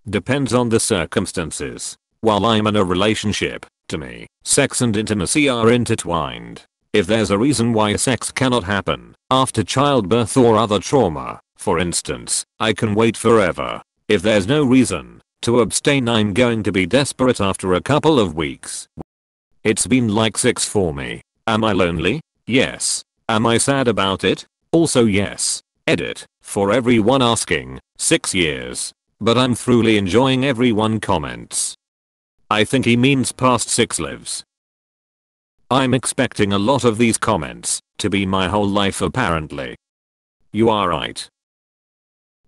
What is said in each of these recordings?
Depends on the circumstances. While I'm in a relationship, to me, sex and intimacy are intertwined. If there's a reason why sex cannot happen, after childbirth or other trauma, for instance, I can wait forever. If there's no reason to abstain, I'm going to be desperate after a couple of weeks. It's been like 6 for me. Am I lonely? Yes. Am I sad about it? Also yes. Edit. For everyone asking, 6 years. But I'm truly enjoying everyone comments. I think he means past 6 lives. I'm expecting a lot of these comments to be my whole life apparently. You are right.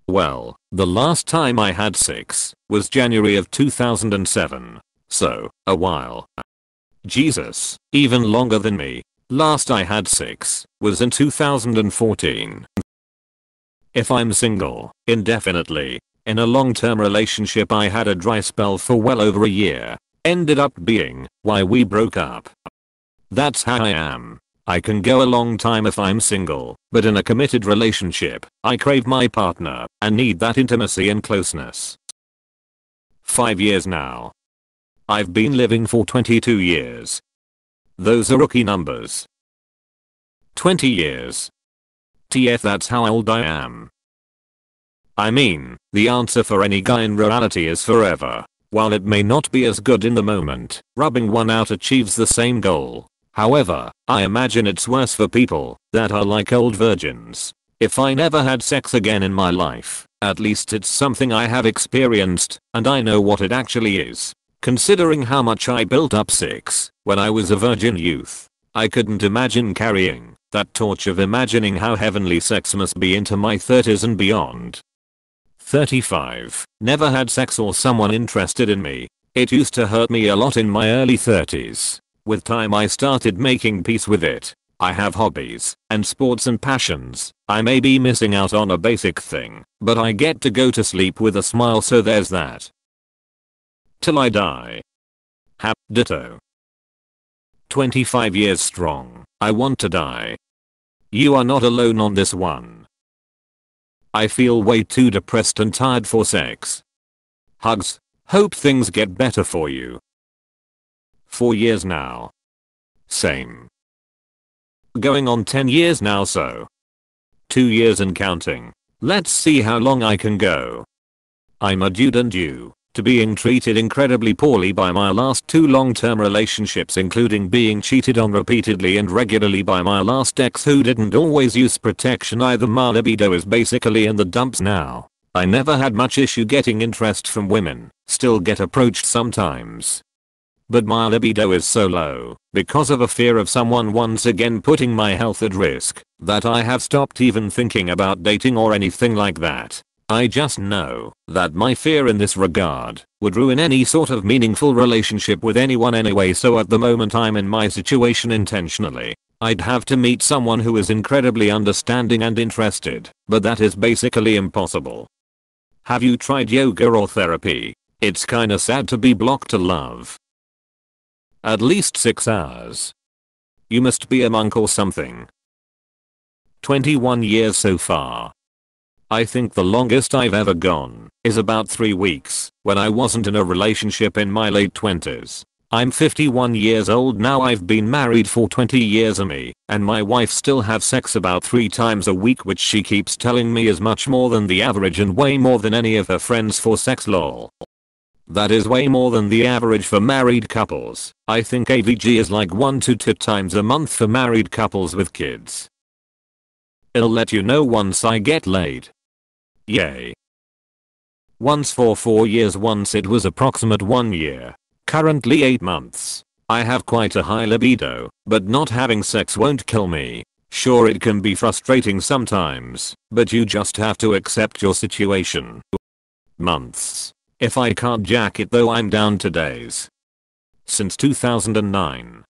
Well, the last time I had sex was January of 2007. So, a while. Jesus, even longer than me. Last I had sex was in 2014. If I'm single, indefinitely, in a long-term relationship I had a dry spell for well over a year. Ended up being why we broke up. That's how I am. I can go a long time if I'm single, but in a committed relationship, I crave my partner and need that intimacy and closeness. 5 years now. I've been living for 22 years. Those are rookie numbers. 20 years. TF, that's how old I am. I mean, the answer for any guy in reality is forever. While it may not be as good in the moment, rubbing one out achieves the same goal. However, I imagine it's worse for people that are like old virgins. If I never had sex again in my life, at least it's something I have experienced, and I know what it actually is. Considering how much I built up sex when I was a virgin youth, I couldn't imagine carrying that torch of imagining how heavenly sex must be into my 30s and beyond. 35. Never had sex or someone interested in me. It used to hurt me a lot in my early 30s. With time I started making peace with it. I have hobbies and sports and passions. I may be missing out on a basic thing, but I get to go to sleep with a smile, so there's that. Till I die. Ditto. 25 years strong. I want to die. You are not alone on this one. I feel way too depressed and tired for sex. Hugs. Hope things get better for you. 4 years now. Same. Going on 10 years now, so 2 years and counting. Let's see how long I can go. I'm a dude and due to being treated incredibly poorly by my last 2 long-term relationships, including being cheated on repeatedly and regularly by my last ex who didn't always use protection either. My libido is basically in the dumps now. I never had much issue getting interest from women, still get approached sometimes. But my libido is so low, because of a fear of someone once again putting my health at risk, that I have stopped even thinking about dating or anything like that. I just know that my fear in this regard would ruin any sort of meaningful relationship with anyone anyway, so at the moment I'm in my situation intentionally. I'd have to meet someone who is incredibly understanding and interested, but that is basically impossible. Have you tried yoga or therapy? It's kinda sad to be blocked to love. At least 6 hours. You must be a monk or something. 21 years so far. I think the longest I've ever gone is about 3 weeks when I wasn't in a relationship in my late 20s. I'm 51 years old now. I've been married for 20 years. Me and my wife still have sex about 3 times a week, which she keeps telling me is much more than the average and way more than any of her friends for sex. Lol. That is way more than the average for married couples. I think AVG is like 1 to 2 times a month for married couples with kids. I'll let you know once I get laid. Yay. Once for 4 years, once it was approximate 1 year. Currently 8 months. I have quite a high libido, but not having sex won't kill me. Sure, it can be frustrating sometimes, but you just have to accept your situation. Months. If I can't jack it though, I'm down to days. Since 2009.